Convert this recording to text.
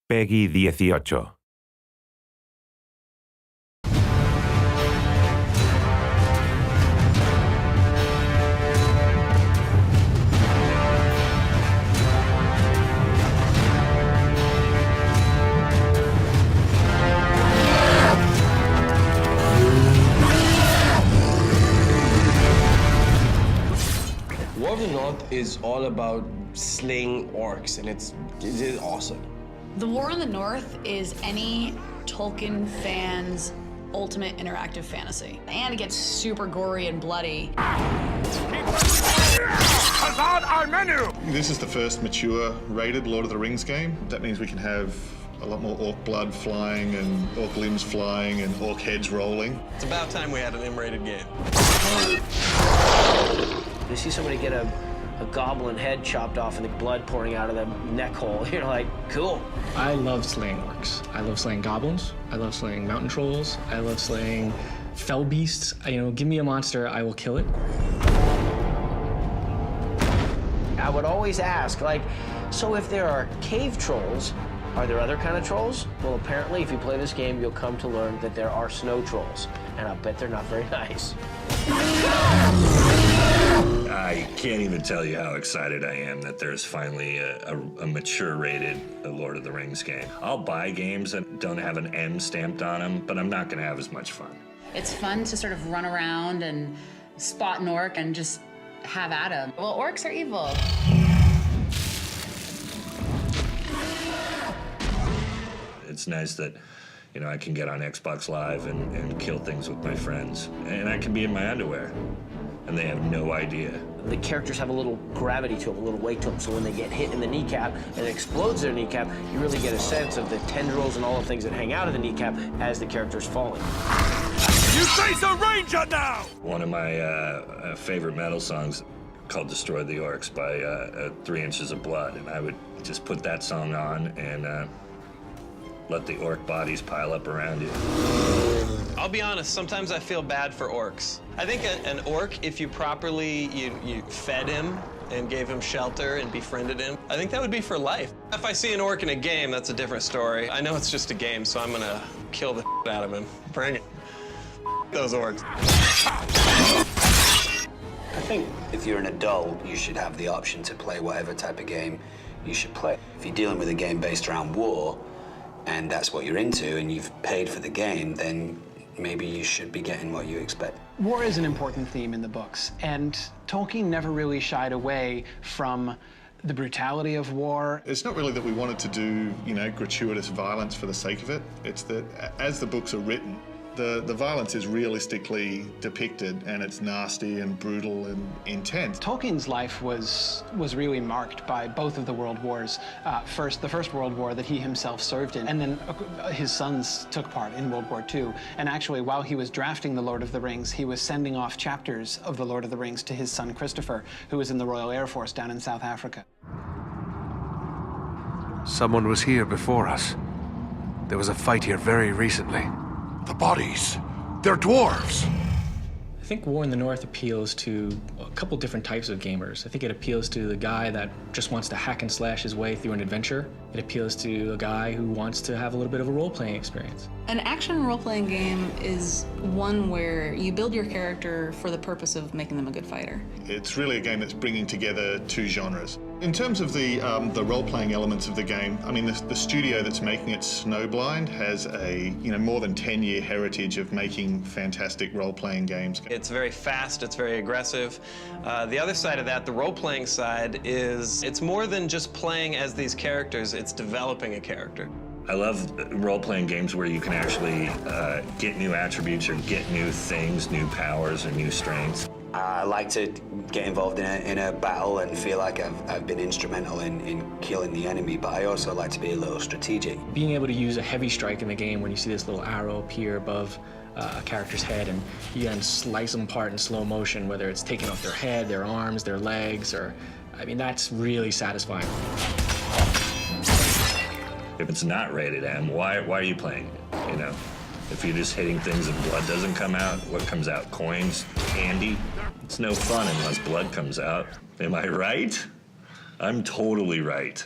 Peggy 18. War of the North is all about slaying orcs, and it is awesome. The War in the North is any Tolkien fan's ultimate interactive fantasy. And it gets super gory and bloody. On our menu! This is the first mature rated Lord of the Rings game. That means we can have a lot more orc blood flying and orc limbs flying and orc heads rolling. It's about time we had an M-rated game. You see somebody get a goblin head chopped off and the blood pouring out of the neck hole, you're like, cool. I love slaying orcs. I love slaying goblins. I love slaying mountain trolls. I love slaying fell beasts. Give me a monster, I will kill it. I would always ask, so if there are cave trolls, are there other kind of trolls? Well, apparently, if you play this game, you'll come to learn that there are snow trolls, and I bet they're not very nice. I can't even tell you how excited I am that there's finally a mature rated Lord of the Rings game. I'll buy games that don't have an M stamped on them, but I'm not gonna have as much fun. It's fun to sort of run around and spot an orc and just have at him. Well, orcs are evil. It's nice that, I can get on Xbox Live and kill things with my friends. And I can be in my underwear, and they have no idea. The characters have a little gravity to them, a little weight to them, so when they get hit in the kneecap and it explodes their kneecap, you really get a sense of the tendrils and all the things that hang out of the kneecap as the character's falling. You face a ranger now! One of my favorite metal songs called Destroy the Orcs by 3 Inches of Blood, and I would just put that song on and let the orc bodies pile up around you. I'll be honest, sometimes I feel bad for orcs. I think an orc, if you properly, you fed him and gave him shelter and befriended him, I think that would be for life. If I see an orc in a game, that's a different story. I know it's just a game, so I'm gonna kill the out of him. Bring it. Those orcs. I think if you're an adult, you should have the option to play whatever type of game you should play. If you're dealing with a game based around war, and that's what you're into, and you've paid for the game, then maybe you should be getting what you expect. War is an important theme in the books, and Tolkien never really shied away from the brutality of war. It's not really that we wanted to do, gratuitous violence for the sake of it. It's that as the books are written, the violence is realistically depicted, and it's nasty and brutal and intense. Tolkien's life was really marked by both of the world wars. The First World War that he himself served in, and then his sons took part in World War II. And actually, while he was drafting The Lord of the Rings, he was sending off chapters of The Lord of the Rings to his son Christopher, who was in the Royal Air Force down in South Africa. Someone was here before us. There was a fight here very recently. The bodies, they're dwarves. I think War in the North appeals to a couple different types of gamers. I think it appeals to the guy that just wants to hack and slash his way through an adventure. It appeals to a guy who wants to have a little bit of a role-playing experience. An action role-playing game is one where you build your character for the purpose of making them a good fighter. It's really a game that's bringing together two genres. In terms of the role-playing elements of the game, the studio that's making it, Snowblind, has a more than 10-year heritage of making fantastic role-playing games. It's very fast, it's very aggressive. The other side of that, the role-playing side, is it's more than just playing as these characters, it's developing a character. I love role-playing games where you can actually get new attributes or get new things, new powers or new strengths. I like to get involved in a battle and feel like I've been instrumental in killing the enemy, but I also like to be a little strategic. Being able to use a heavy strike in the game when you see this little arrow appear above a character's head, and you then slice them apart in slow motion, whether it's taking off their head, their arms, their legs, or, that's really satisfying. If it's not rated M, why are you playing it, If you're just hitting things and blood doesn't come out, what comes out? Coins? Candy? It's no fun unless blood comes out. Am I right? I'm totally right.